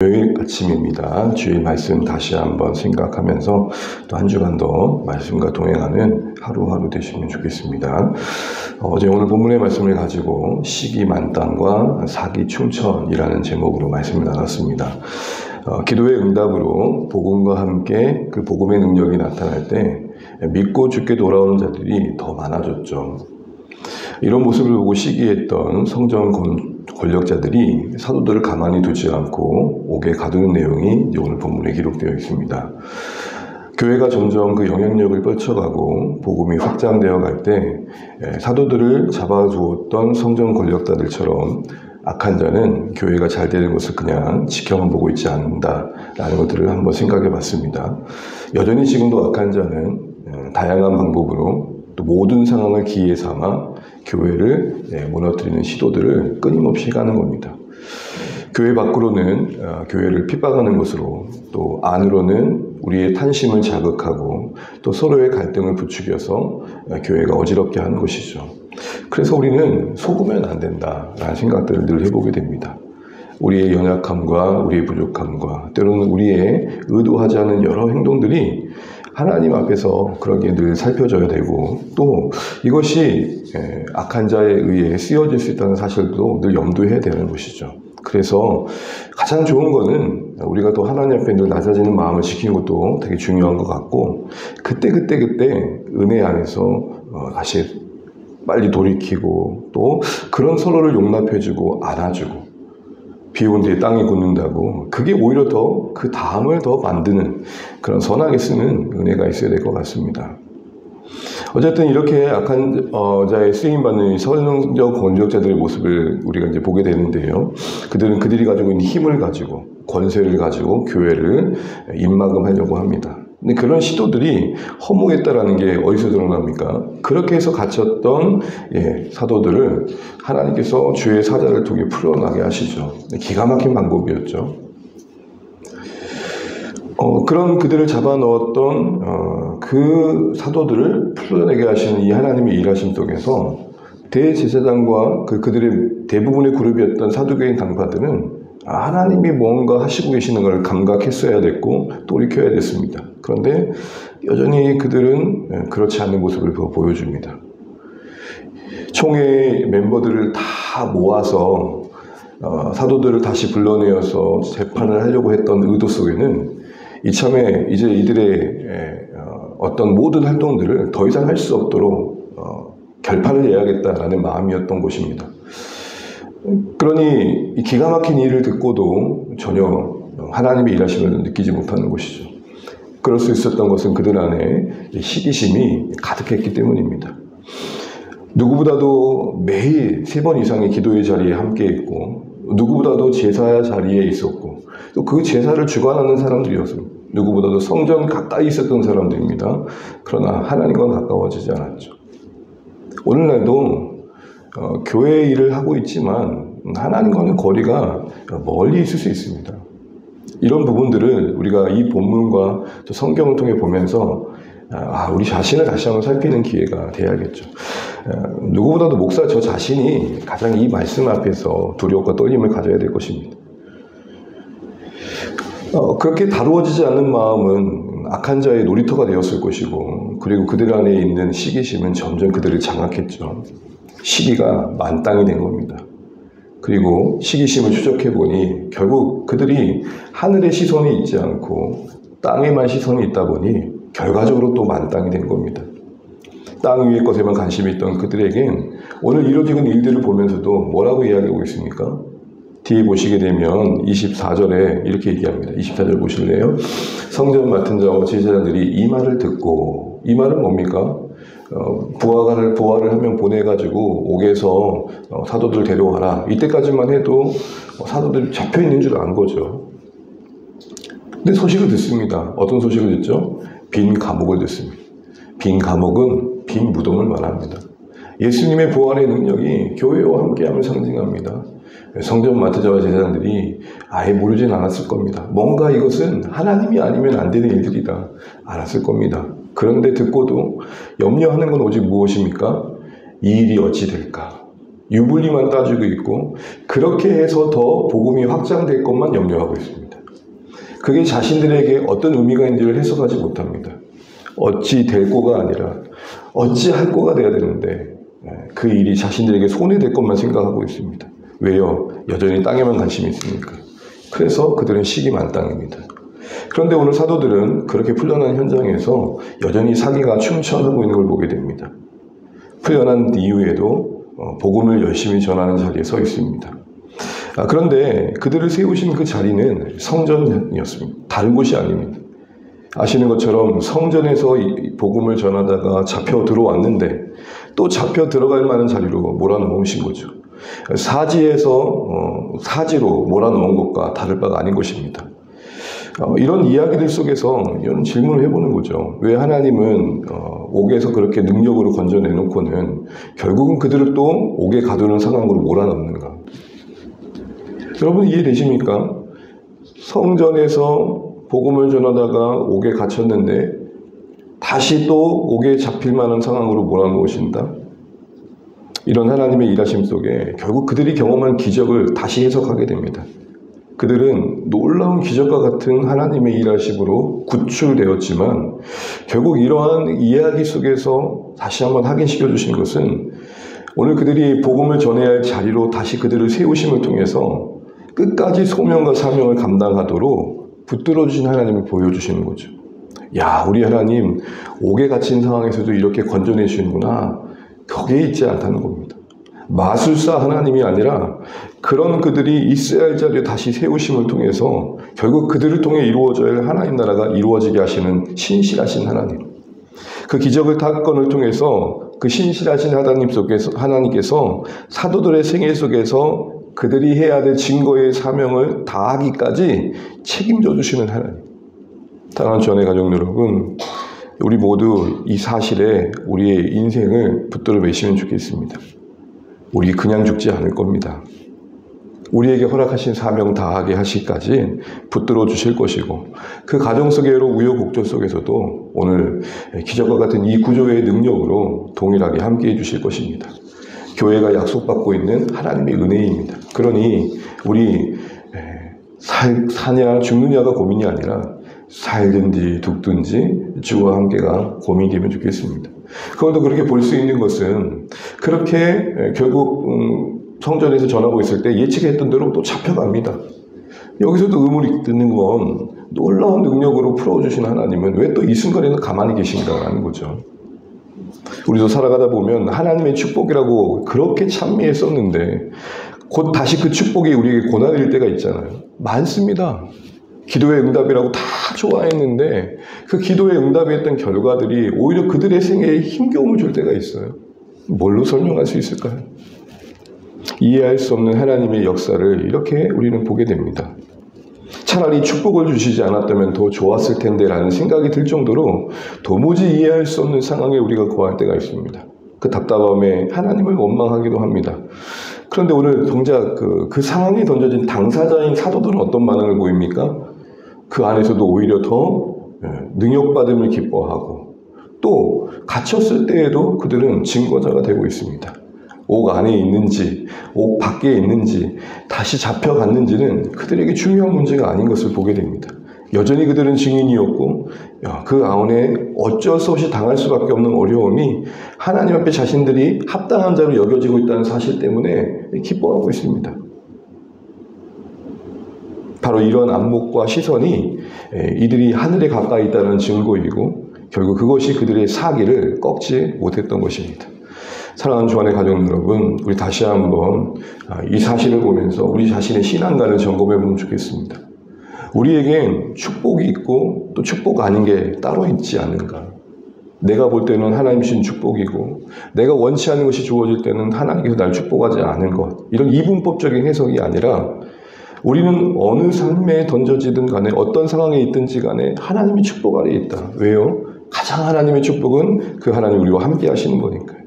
토요일 아침입니다. 주일 말씀 다시 한번 생각하면서 또 한 주간도 말씀과 동행하는 하루하루 되시면 좋겠습니다. 오늘 본문의 말씀을 가지고 시기 만땅과 사기 충천이라는 제목으로 말씀을 나눴습니다. 기도의 응답으로 복음과 함께 그 복음의 능력이 나타날 때 믿고 죽게 돌아오는 자들이 더 많아졌죠. 이런 모습을 보고 시기했던 성전 권력자들이 사도들을 가만히 두지 않고 옥에 가두는 내용이 오늘 본문에 기록되어 있습니다. 교회가 점점 그 영향력을 펼쳐가고 복음이 확장되어 갈 때 사도들을 잡아두었던 성전 권력자들처럼 악한 자는 교회가 잘 되는 것을 그냥 지켜만 보고 있지 않는다라는 것들을 한번 생각해 봤습니다. 여전히 지금도 악한 자는 다양한 방법으로 또 모든 상황을 기회 삼아 교회를 무너뜨리는 시도들을 끊임없이 가는 겁니다. 교회 밖으로는 교회를 핍박하는 것으로, 또 안으로는 우리의 탄심을 자극하고 또 서로의 갈등을 부추겨서 교회가 어지럽게 하는 것이죠. 그래서 우리는 속으면 안 된다라는 생각들을 늘 해보게 됩니다. 우리의 연약함과 우리의 부족함과 때로는 우리의 의도하지 않은 여러 행동들이 하나님 앞에서 그러기에 늘 살펴져야 되고, 또 이것이 악한 자에 의해 쓰여질 수 있다는 사실도 늘 염두해야 되는 것이죠. 그래서 가장 좋은 거는 우리가 또 하나님 앞에 늘 낮아지는 마음을 지키는 것도 되게 중요한 것 같고, 그때 은혜 안에서 다시 빨리 돌이키고, 또 그런 서로를 용납해주고 안아주고, 비 온 뒤에 땅이 굳는다고, 그게 오히려 더 그 다음을 더 만드는 그런 선하게 쓰는 은혜가 있어야 될 것 같습니다. 어쨌든 이렇게 악한 자의 쓰임받는 성전 권력자들의 모습을 우리가 이제 보게 되는데요. 그들이 가지고 있는 힘을 가지고, 권세를 가지고 교회를 입막음하려고 합니다. 근데 그런 시도들이 허무했다라는 게 어디서 드러납니까? 그렇게 해서 갇혔던 사도들을 하나님께서 주의 사자를 통해 풀어나게 하시죠. 기가 막힌 방법이었죠. 그런 그들을 잡아넣었던 그 사도들을 풀어내게 하시는 이 하나님의 일하심 속에서 대제사장과 그들의 대부분의 그룹이었던 사두개인 당파들은 하나님이 뭔가 하시고 계시는 걸 감각했어야 됐고 돌이켜야 됐습니다. 그런데 여전히 그들은 그렇지 않은 모습을 보여줍니다. 총회 멤버들을 다 모아서 사도들을 다시 불러내어서 재판을 하려고 했던 의도 속에는 이참에 이제 이들의 어떤 모든 활동들을 더 이상 할 수 없도록 결판을 내야겠다라는 마음이었던 것입니다. 그러니 이 기가 막힌 일을 듣고도 전혀 하나님의 일하심을 느끼지 못하는 것이죠. 그럴 수 있었던 것은 그들 안에 시기심이 가득했기 때문입니다. 누구보다도 매일 3번 이상의 기도의 자리에 함께 있고, 누구보다도 제사 자리에 있었고, 또 그 제사를 주관하는 사람들이었습니다. 누구보다도 성전 가까이 있었던 사람들입니다. 그러나 하나님과 가까워지지 않았죠. 오늘날도 교회 일을 하고 있지만 하나님과는 거리가 멀리 있을 수 있습니다. 이런 부분들을 우리가 이 본문과 또 성경을 통해 보면서 우리 자신을 다시 한번 살피는 기회가 돼야겠죠. 누구보다도 목사 저 자신이 가장 이 말씀 앞에서 두려움과 떨림을 가져야 될 것입니다. 그렇게 다루어지지 않는 마음은 악한 자의 놀이터가 되었을 것이고, 그리고 그들 안에 있는 시기심은 점점 그들을 장악했죠. 시기가 만땅이 된 겁니다. 그리고 시기심을 추적해보니 결국 그들이 하늘의 시선이 있지 않고 땅에만 시선이 있다 보니 결과적으로 또 만땅이 된 겁니다. 땅 위의 것에만 관심이 있던 그들에겐 오늘 이루어지는 일들을 보면서도 뭐라고 이야기하고 있습니까? 뒤에 보시게 되면 24절에 이렇게 얘기합니다. 24절 보실래요? 성전 맡은 자와 제사장들이 이 말을 듣고, 이 말은 뭡니까? 부하를 한 명 보내가지고 옥에서 사도들 데려와라. 이때까지만 해도 사도들이 잡혀있는 줄 안 거죠. 근데 소식을 듣습니다. 어떤 소식을 듣죠? 빈 감옥을 듣습니다. 빈 감옥은 빈 무덤을 말합니다. 예수님의 부활의 능력이 교회와 함께함을 상징합니다. 성전 맡은 자와 제사장들이 아예 모르진 않았을 겁니다. 뭔가 이것은 하나님이 아니면 안 되는 일들이다 알았을 겁니다. 그런데 듣고도 염려하는 건 오직 무엇입니까? 이 일이 어찌 될까? 유불리만 따지고 있고, 그렇게 해서 더 복음이 확장될 것만 염려하고 있습니다. 그게 자신들에게 어떤 의미가 있는지를 해석하지 못합니다. 어찌 될 거가 아니라 어찌 할 거가 돼야 되는데 그 일이 자신들에게 손해될 것만 생각하고 있습니다. 왜요? 여전히 땅에만 관심이 있으니까. 그래서 그들은 식이 만땅입니다. 그런데 오늘 사도들은 그렇게 풀려난 현장에서 여전히 사기가 충천하고 있는 걸 보게 됩니다. 풀려난 이후에도 복음을 열심히 전하는 자리에 서 있습니다. 그런데 그들을 세우신 그 자리는 성전이었습니다. 다른 곳이 아닙니다. 아시는 것처럼 성전에서 이 복음을 전하다가 잡혀 들어왔는데 또 잡혀 들어갈 만한 자리로 몰아넣으신 거죠. 사지로 몰아넣은 것과 다를 바가 아닌 것입니다. 이런 이야기들 속에서 이런 질문을 해보는 거죠. 왜 하나님은 옥에서 그렇게 능력으로 건져내놓고는 결국은 그들을 또 옥에 가두는 상황으로 몰아넣는가? 여러분 이해되십니까? 성전에서 복음을 전하다가 옥에 갇혔는데 다시 또 옥에 잡힐 만한 상황으로 몰아넣으신다? 이런 하나님의 일하심 속에 결국 그들이 경험한 기적을 다시 해석하게 됩니다. 그들은 놀라운 기적과 같은 하나님의 일하심으로 구출되었지만 결국 이러한 이야기 속에서 다시 한번 확인시켜 주신 것은 오늘 그들이 복음을 전해야 할 자리로 다시 그들을 세우심을 통해서 끝까지 소명과 사명을 감당하도록 붙들어 주신 하나님을 보여주시는 거죠. 야, 우리 하나님 옥에 갇힌 상황에서도 이렇게 건져내시는구나. 거기에 있지 않다는 겁니다. 마술사 하나님이 아니라 그런 그들이 있어야 할 자리에 다시 세우심을 통해서 결국 그들을 통해 이루어져야 할 하나님 나라가 이루어지게 하시는 신실하신 하나님. 그 기적을 사건을 통해서 그 신실하신 하나님께서 사도들의 생애 속에서 그들이 해야 될 증거의 사명을 다하기까지 책임져 주시는 하나님. 사랑하는 주안의 가족 여러분, 우리 모두 이 사실에 우리의 인생을 붙들어 매시면 좋겠습니다. 우리 그냥 죽지 않을 겁니다. 우리에게 허락하신 사명 다하게 하시기까지 붙들어 주실 것이고 그 가정 속의 여러 우여곡절 속에서도 오늘 기적과 같은 이 구조의 능력으로 동일하게 함께해 주실 것입니다. 교회가 약속받고 있는 하나님의 은혜입니다. 그러니 우리 사냐 죽느냐가 고민이 아니라 살든지 죽든지 주와 함께가 고민이 되면 좋겠습니다. 그것도 그렇게 볼 수 있는 것은 그렇게 결국 성전에서 전하고 있을 때 예측했던 대로 또 잡혀갑니다. 여기서도 의문이 드는 건 놀라운 능력으로 풀어주신 하나님은 왜 또 이 순간에는 가만히 계신가라는 거죠. 우리도 살아가다 보면 하나님의 축복이라고 그렇게 찬미했었는데 곧 다시 그 축복이 우리에게 고난일 때가 있잖아요. 많습니다. 기도의 응답이라고 다 좋아했는데 그 기도의 응답이 했던 결과들이 오히려 그들의 생애에 힘겨움을 줄 때가 있어요. 뭘로 설명할 수 있을까요? 이해할 수 없는 하나님의 역사를 이렇게 우리는 보게 됩니다. 차라리 축복을 주시지 않았다면 더 좋았을 텐데 라는 생각이 들 정도로 도무지 이해할 수 없는 상황에 우리가 거할 때가 있습니다. 그 답답함에 하나님을 원망하기도 합니다. 그런데 오늘 정작 그 상황에 던져진 당사자인 사도들은 어떤 반응을 보입니까? 그 안에서도 오히려 더 능력받음을 기뻐하고 또 갇혔을 때에도 그들은 증거자가 되고 있습니다. 옥 안에 있는지 옥 밖에 있는지 다시 잡혀갔는지는 그들에게 중요한 문제가 아닌 것을 보게 됩니다. 여전히 그들은 증인이었고 그 안에 어쩔 수 없이 당할 수밖에 없는 어려움이 하나님 앞에 자신들이 합당한 자로 여겨지고 있다는 사실 때문에 기뻐하고 있습니다. 바로 이런 안목과 시선이 이들이 하늘에 가까이 있다는 증거이고 결국 그것이 그들의 사기를 꺾지 못했던 것입니다. 사랑하는 주안의 가족 여러분, 우리 다시 한번 이 사실을 보면서 우리 자신의 신앙관을 점검해 보면 좋겠습니다. 우리에겐 축복이 있고 또 축복 아닌 게 따로 있지 않은가. 내가 볼 때는 하나님 주신 축복이고 내가 원치 않는 것이 주어질 때는 하나님께서 날 축복하지 않은 것. 이런 이분법적인 해석이 아니라 우리는 어느 삶에 던져지든 간에 어떤 상황에 있든지 간에 하나님의 축복 아래에 있다. 왜요? 가장 하나님의 축복은 그 하나님 우리와 함께 하시는 거니까요.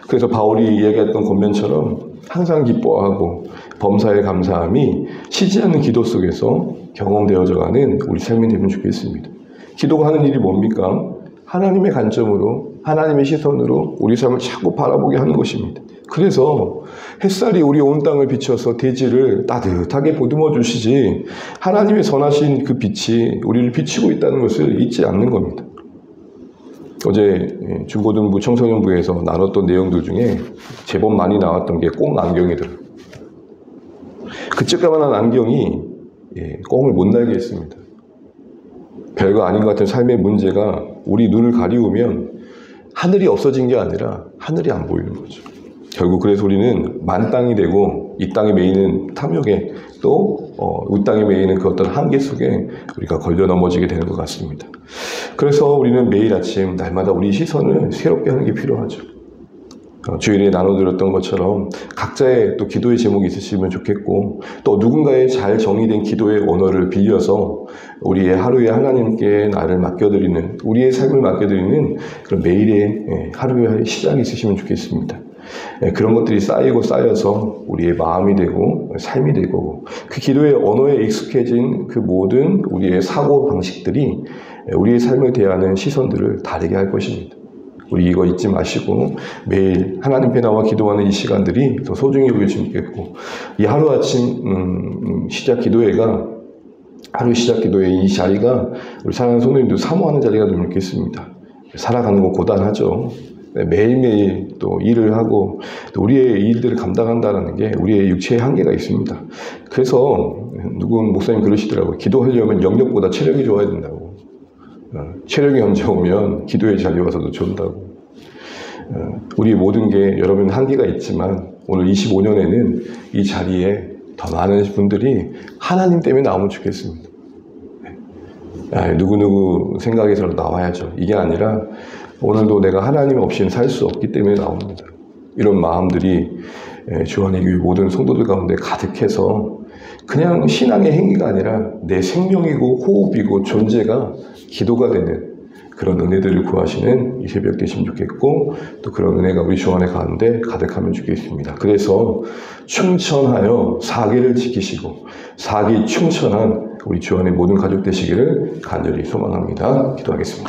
그래서 바울이 이야기했던 권면처럼 항상 기뻐하고 범사에 감사함이 쉬지 않는 기도 속에서 경험되어져가는 우리 삶이 되면 좋겠습니다. 기도가 하는 일이 뭡니까? 하나님의 관점으로 하나님의 시선으로 우리 삶을 자꾸 바라보게 하는 것입니다. 그래서 햇살이 우리 온 땅을 비춰서 대지를 따뜻하게 보듬어 주시지 하나님의 선하신 그 빛이 우리를 비추고 있다는 것을 잊지 않는 겁니다. 어제 중고등부 청소년부에서 나눴던 내용들 중에 제법 많이 나왔던 게 꽁 안경이더라고요. 그 쬐까만한 안경이 꽁을 못 날게 했습니다. 별거 아닌 것 같은 삶의 문제가 우리 눈을 가리우면 하늘이 없어진 게 아니라 하늘이 안 보이는 거죠. 결국 그래서 우리는 만땅이 되고 이 땅에 매이는 탐욕에 또 이 땅에 매이는 그 어떤 한계 속에 우리가 걸려 넘어지게 되는 것 같습니다. 그래서 우리는 매일 아침 날마다 우리 시선을 새롭게 하는 게 필요하죠. 주일에 나눠드렸던 것처럼 각자의 또 기도의 제목이 있으시면 좋겠고 또 누군가의 잘 정의된 기도의 언어를 빌려서 우리의 하루에 하나님께 나를 맡겨드리는 우리의 삶을 맡겨드리는 그런 매일의 하루의 시작이 있으시면 좋겠습니다. 그런 것들이 쌓이고 쌓여서 우리의 마음이 되고 삶이 되고 그 기도의 언어에 익숙해진 그 모든 우리의 사고 방식들이 우리의 삶을 대하는 시선들을 다르게 할 것입니다. 우리 이거 잊지 마시고 매일 하나님께 나와 기도하는 이 시간들이 더 소중히 여겨지면 좋겠고 이 하루아침 시작 기도회가 하루 시작 기도회 이 자리가 우리 사랑하는 성도님들 사모하는 자리가 되면 좋겠습니다. 살아가는 거 고단하죠. 매일매일 또 일을 하고 또 우리의 일들을 감당한다는 게 우리의 육체의 한계가 있습니다. 그래서 누군 목사님 그러시더라고요. 기도하려면 영역보다 체력이 좋아야 된다고. 체력이 언제 오면 기도의 자리에 와서도 좋다고. 우리 모든 게 여러분 한계가 있지만 오늘 25년에는 이 자리에 더 많은 분들이 하나님 때문에 나오면 좋겠습니다. 누구누구 생각에서 나와야죠. 이게 아니라 오늘도 내가 하나님 없이는 살 수 없기 때문에 나옵니다. 이런 마음들이 주안의 교회 모든 성도들 가운데 가득해서 그냥 신앙의 행위가 아니라 내 생명이고 호흡이고 존재가 기도가 되는 그런 은혜들을 구하시는 이 새벽 되시면 좋겠고 또 그런 은혜가 우리 주 안에 가운데 가득하면 좋겠습니다. 그래서 충천하여 사계를 지키시고 사기 충천한 우리 주 안의 모든 가족 되시기를 간절히 소망합니다. 기도하겠습니다.